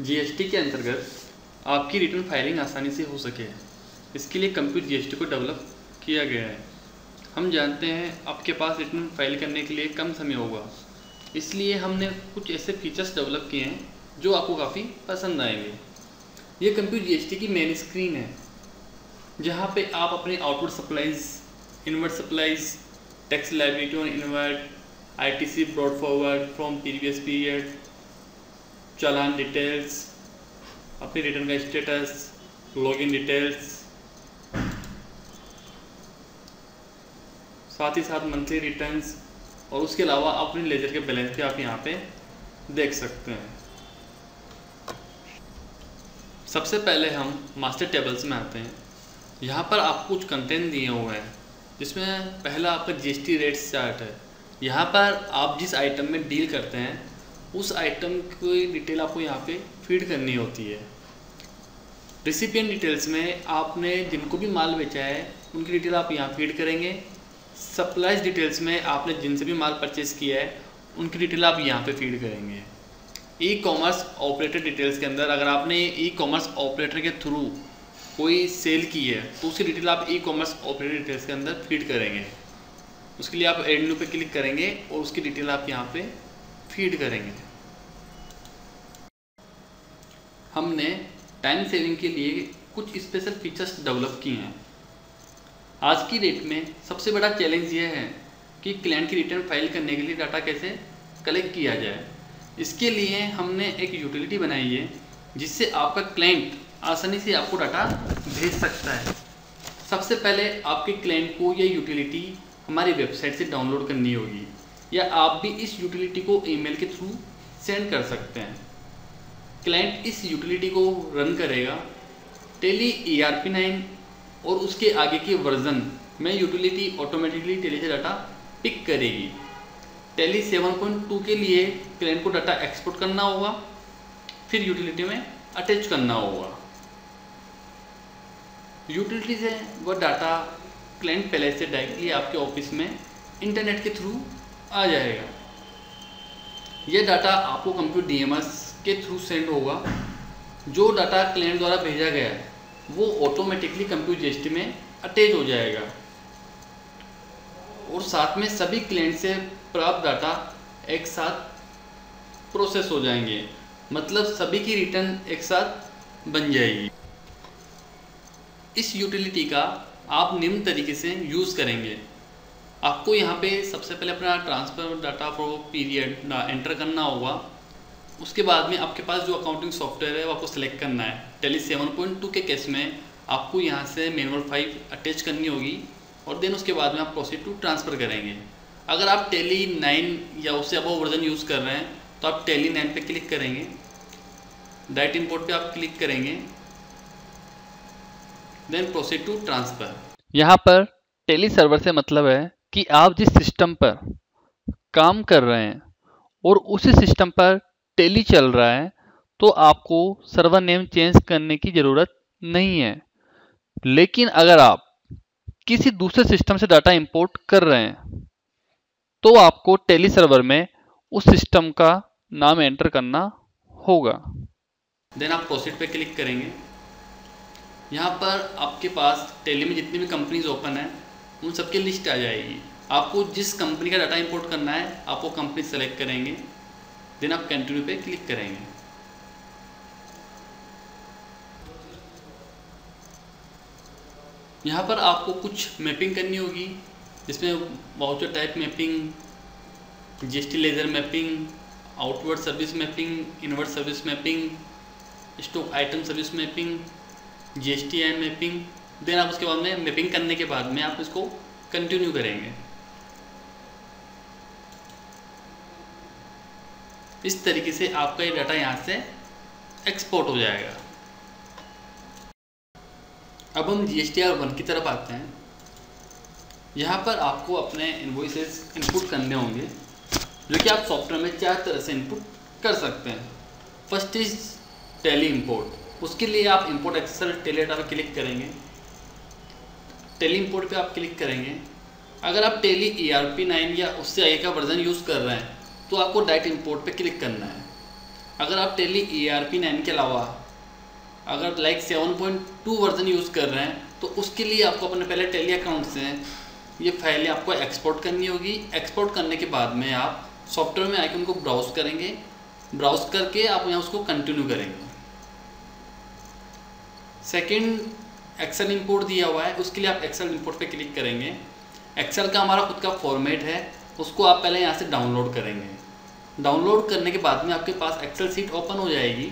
GST के अंतर्गत आपकी रिटर्न फाइलिंग आसानी से हो सके, इसके लिए कंप्यूटर जीएसटी को डेवलप किया गया है। हम जानते हैं आपके पास रिटर्न फाइल करने के लिए कम समय होगा, इसलिए हमने कुछ ऐसे फीचर्स डेवलप किए हैं जो आपको काफ़ी पसंद आएंगे। ये कंप्यूटर जीएसटी की मेन स्क्रीन है, जहाँ पे आप अपने outward supplies, inward supplies, tax liability on inward, ITC brought forward from previous period, challan details, अपनी रिटर्न का स्टेटस, लॉगिन डिटेल्स, साथ ही साथ मंथली रिटर्न्स और उसके अलावा अपने लेजर के बैलेंस भी आप यहाँ पे देख सकते हैं। सबसे पहले हम मास्टर टेबल्स में आते हैं। यहाँ पर आपको कुछ कंटेंट दिए हुए हैं, जिसमें पहला आपका जीएसटी रेट्स चार्ट है। यहाँ पर आप जिस आइटम में डील करते हैं उस आइटम की डिटेल आपको यहाँ पे फीड करनी होती है। रिसिपिएंट डिटेल्स में आपने जिनको भी माल बेचा है उनकी डिटेल आप यहाँ फीड करेंगे। सप्लाईज डिटेल्स में आपने जिनसे भी माल परचेस किया है उनकी डिटेल आप यहाँ पे फीड करेंगे। ई कॉमर्स ऑपरेटर डिटेल्स के अंदर अगर आपने ई कॉमर्स ऑपरेटर के थ्रू कोई सेल की है तो उसकी डिटेल आप ई कॉमर्स ऑपरेटर डिटेल्स के अंदर फीड करेंगे। उसके लिए आप एड न्यू पे क्लिक करेंगे और उसकी डिटेल आप यहाँ पे फीड करेंगे। हमने टाइम सेविंग के लिए कुछ स्पेशल फीचर्स डेवलप किए हैं। आज की डेट में सबसे बड़ा चैलेंज यह है कि क्लाइंट की रिटर्न फाइल करने के लिए डाटा कैसे कलेक्ट किया जाए। इसके लिए हमने एक यूटिलिटी बनाई है जिससे आपका क्लाइंट आसानी से आपको डाटा भेज सकता है। सबसे पहले आपके क्लाइंट को यह यूटिलिटी हमारी वेबसाइट से डाउनलोड करनी होगी, या आप भी इस यूटिलिटी को ईमेल के थ्रू सेंड कर सकते हैं। क्लाइंट इस यूटिलिटी को रन करेगा। टेली ERP9 और उसके आगे के वर्जन में यूटिलिटी ऑटोमेटिकली टेली से डाटा पिक करेगी। टेली 7.2 के लिए क्लाइंट को डाटा एक्सपोर्ट करना होगा, फिर यूटिलिटी में अटैच करना होगा। यूटिलिटी से वह डाटा क्लाइंट पहले से डायरेक्टली आपके ऑफिस में इंटरनेट के थ्रू आ जाएगा। यह डाटा आपको कंप्यूटर DMS के थ्रू सेंड होगा। जो डाटा क्लाइंट द्वारा भेजा गया है वो ऑटोमेटिकली कंप्यूटर जीएसटी में अटैच हो जाएगा और साथ में सभी क्लाइंट से प्राप्त डाटा एक साथ प्रोसेस हो जाएंगे, मतलब सभी की रिटर्न एक साथ बन जाएगी। इस यूटिलिटी का आप निम्न तरीके से यूज़ करेंगे। आपको यहाँ पे सबसे पहले अपना transfer data for period enter करना होगा। उसके बाद में आपके पास जो अकाउंटिंग सॉफ्टवेयर है वो आपको सेलेक्ट करना है। टेली 7.2 के केस में आपको यहाँ से मैनुअल 5 अटैच करनी होगी और देन उसके बाद में आप प्रोसीड टू ट्रांसफ़र करेंगे। अगर आप टेली 9 या उससे अबव वर्जन यूज़ कर रहे हैं तो आप टेली 9 पे क्लिक करेंगे, डायरेक्ट इंपोर्ट पे आप क्लिक करेंगे, देन प्रोसीड टू ट्रांसफ़र। यहाँ पर टेली सर्वर से मतलब है कि आप जिस सिस्टम पर काम कर रहे हैं और उसी सिस्टम पर टेली चल रहा है तो आपको सर्वर नेम चेंज करने की ज़रूरत नहीं है। लेकिन अगर आप किसी दूसरे सिस्टम से डाटा इंपोर्ट कर रहे हैं तो आपको टेली सर्वर में उस सिस्टम का नाम एंटर करना होगा। देन आप प्रोसीड पे क्लिक करेंगे। यहाँ पर आपके पास टेली में जितनी भी कंपनीज ओपन है उन सबकी लिस्ट आ जाएगी। आपको जिस कंपनी का डाटा इंपोर्ट करना है आप वो कंपनी सेलेक्ट करेंगे, देन आप कंटिन्यू पे क्लिक करेंगे। यहाँ पर आपको कुछ मैपिंग करनी होगी, जिसमें voucher type mapping, GST ledger mapping, outward service mapping, inward service mapping, stock item service mapping, GSTN mapping. Then आप उसके बाद में मैपिंग करने के बाद में आप इसको कंटिन्यू करेंगे। इस तरीके से आपका ये डाटा यहाँ से एक्सपोर्ट हो जाएगा। अब हम GSTR1 की तरफ आते हैं। यहाँ पर आपको अपने इनवॉइसेस इनपुट करने होंगे, जो कि आप सॉफ्टवेयर में 4 तरह से इनपुट कर सकते हैं। First is Tally import. उसके लिए आप इंपोर्ट एक्सेल टेली डाटा पर क्लिक करेंगे, टेली इंपोर्ट पे आप क्लिक करेंगे। अगर आप टेली ERP9 या उससे आगे का वर्जन यूज़ कर रहे हैं तो आपको डायरेक्ट इंपोर्ट पे क्लिक करना है। अगर आप टेली ERP9 के अलावा अगर लाइक 7.2 वर्जन यूज़ कर रहे हैं तो उसके लिए आपको अपने पहले टेली अकाउंट से ये फाइलें आपको एक्सपोर्ट करनी होगी। एक्सपोर्ट करने के बाद में आप सॉफ्टवेयर में आके उनको ब्राउज करेंगे, ब्राउज करके आप यहाँ उसको कंटिन्यू करेंगे। सेकंड, एक्सेल इंपोर्ट दिया हुआ है, उसके लिए आप एक्सेल इंपोर्ट पे क्लिक करेंगे। एक्सेल का हमारा खुद का फॉर्मेट है, उसको आप पहले यहाँ से डाउनलोड करेंगे। डाउनलोड करने के बाद में आपके पास एक्सेल सीट ओपन हो जाएगी।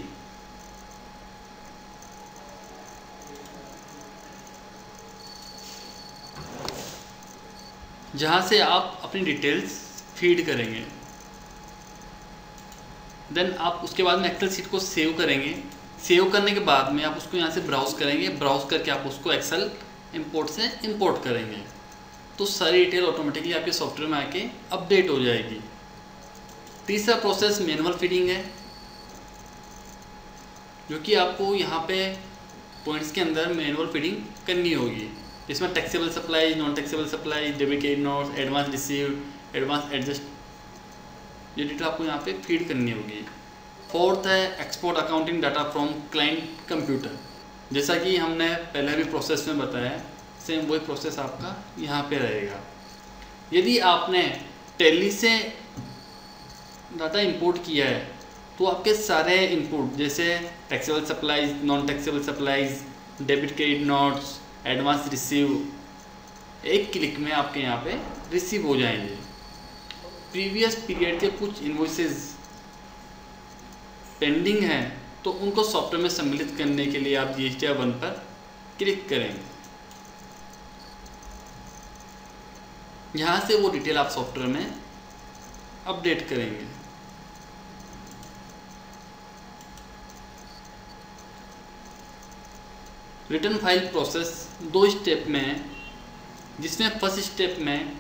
जहाँ से आप अपनी डिटेल्स फीड करेंगे। देन आप उसके बाद में एक्सेल सीट को सेव करेंगे। सेव करने के बाद में आप उसको यहाँ से ब्राउज करेंगे, ब्राउज करके आप उसको एक्सेल इंपोर्ट से इंपोर्ट करेंगे तो सारी डिटेल ऑटोमेटिकली आपके सॉफ्टवेयर में आके अपडेट हो जाएगी। तीसरा प्रोसेस मैनुअल फीडिंग है, जो कि आपको यहाँ पे पॉइंट्स के अंदर मैनुअल फीडिंग करनी होगी, जिसमें taxable supply, non taxable supply, debit credit notes, advance receive, advance adjust, ये डिटेल आपको यहाँ पे फीड करनी होगी। फोर्थ है export accounting data from client computer. जैसा कि हमने पहले भी प्रोसेस में बताया, सेम वही प्रोसेस आपका यहाँ पे रहेगा। यदि आपने टैली से डाटा इंपोर्ट किया है तो आपके सारे इनपुट जैसे taxable supplies, non taxable supplies, debit credit notes, advance receive, एक क्लिक में आपके यहाँ पे रिसीव हो जाएंगे। प्रीवियस पीरियड के कुछ इनवॉइसेस पेंडिंग हैं तो उनको सॉफ्टवेयर में सम्मिलित करने के लिए आप GSTR 1 पर क्लिक करेंगे। यहाँ से वो डिटेल आप सॉफ्टवेयर में अपडेट करेंगे। रिटर्न फाइल प्रोसेस 2 स्टेप में है, जिसमें फर्स्ट स्टेप में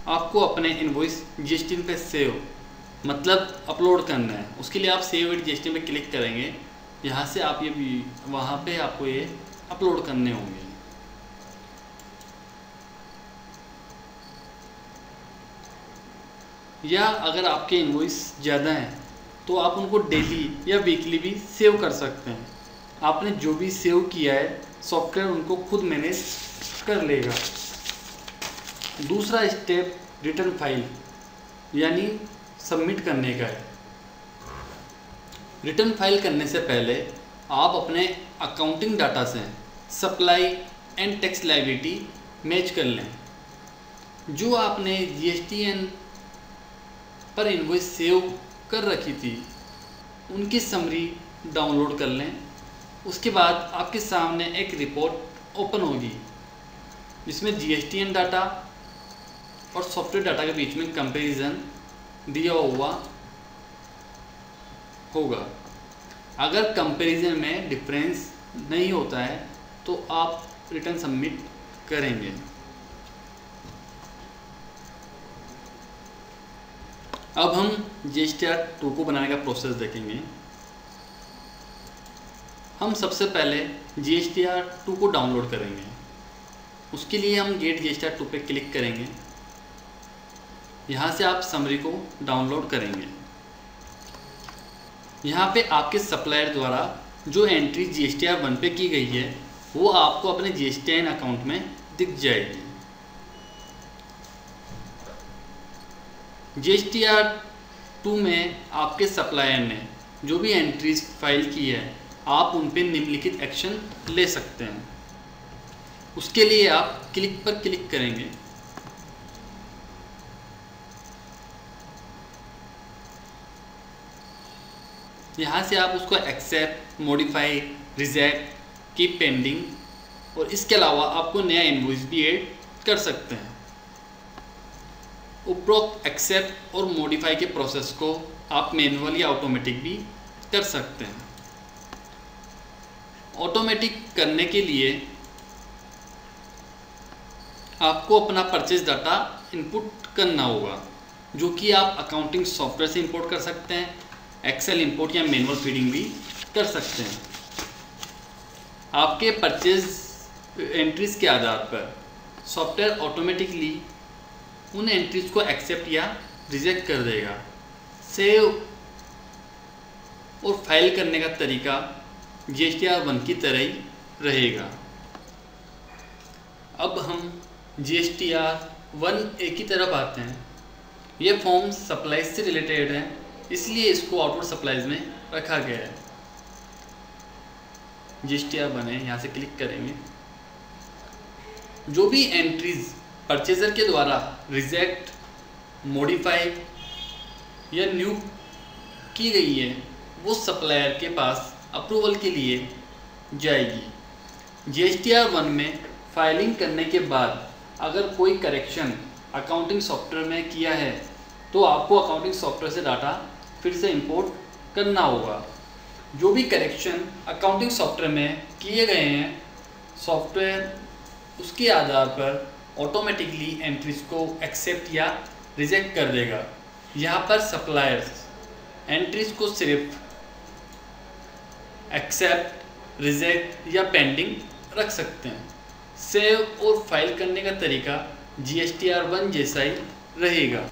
आपको अपने इनवॉइस GST पे सेव मतलब अपलोड करना है। उसके लिए आप सेव विद GST पे क्लिक करेंगे। यहाँ से आप ये भी वहाँ पे आपको ये अपलोड करने होंगे। या अगर आपके इनवॉइस ज़्यादा हैं तो आप उनको डेली या वीकली भी सेव कर सकते हैं। आपने जो भी सेव किया है सॉफ्टवेयर उनको खुद मैनेज कर लेगा। दूसरा स्टेप रिटर्न फाइल यानी सबमिट करने का है। रिटर्न फाइल करने से पहले आप अपने अकाउंटिंग डाटा से supply and tax liability match कर लें। जो आपने GSTN पर इनवॉइस सेव कर रखी थी उनकी समरी डाउनलोड कर लें। उसके बाद आपके सामने एक रिपोर्ट ओपन होगी जिसमें GSTN डाटा और सॉफ्टवेयर डाटा के बीच में कंपैरिजन दिया हुआ होगा। अगर कंपैरिजन में डिफरेंस नहीं होता है तो आप रिटर्न सबमिट करेंगे। अब हम GSTR 2 को बनाने का प्रोसेस देखेंगे। हम सबसे पहले GSTR 2 को डाउनलोड करेंगे। उसके लिए हम गेट GSTR 2 पे क्लिक करेंगे। यहाँ से आप समरी को डाउनलोड करेंगे। यहाँ पे आपके सप्लायर द्वारा जो एंट्री GSTR 1 पे की गई है वो आपको अपने GSTN अकाउंट में दिख जाएगी। GSTR 2 में आपके सप्लायर ने जो भी एंट्रीज फाइल की है आप उन पे निम्नलिखित एक्शन ले सकते हैं। उसके लिए आप क्लिक पर क्लिक करेंगे। यहाँ से आप उसको accept, modify, reject, keep pending और इसके अलावा आपको नया इनवॉइस भी ऐड कर सकते हैं। उपरोक्त एक्सेप्ट और मॉडिफाई के प्रोसेस को आप मैनुअल या ऑटोमेटिक भी कर सकते हैं। ऑटोमेटिक करने के लिए आपको अपना परचेज डाटा इनपुट करना होगा, जो कि आप अकाउंटिंग सॉफ्टवेयर से इंपोर्ट कर सकते हैं, एक्सेल इंपोर्ट या मैनुअल फीडिंग भी कर सकते हैं। आपके परचेज एंट्रीज के आधार पर सॉफ्टवेयर ऑटोमेटिकली उन एंट्रीज को एक्सेप्ट या रिजेक्ट कर देगा। सेव और फाइल करने का तरीका GSTR1 की तरह ही रहेगा। अब हम GSTR1A की तरफ आते हैं। यह फॉर्म सप्लाईज से रिलेटेड है, इसलिए इसको आउटवर्ड सप्लाईज में रखा गया है। GSTR1A यहाँ से क्लिक करेंगे। जो भी एंट्रीज परचेजर के द्वारा रिजेक्ट, मॉडिफाई या न्यू की गई है वो सप्लायर के पास अप्रूवल के लिए जाएगी। GSTR1 में फाइलिंग करने के बाद अगर कोई करेक्शन अकाउंटिंग सॉफ्टवेयर में किया है तो आपको अकाउंटिंग सॉफ्टवेयर से डाटा फिर से इंपोर्ट करना होगा। जो भी करेक्शन अकाउंटिंग सॉफ्टवेयर में किए गए हैं, सॉफ्टवेयर उसके आधार पर ऑटोमेटिकली एंट्रीज को एक्सेप्ट या रिजेक्ट कर देगा। यहाँ पर सप्लायर्स एंट्रीज को सिर्फ एक्सेप्ट, रिजेक्ट या पेंडिंग रख सकते हैं। सेव और फाइल करने का तरीका GSTR1 जैसा ही रहेगा।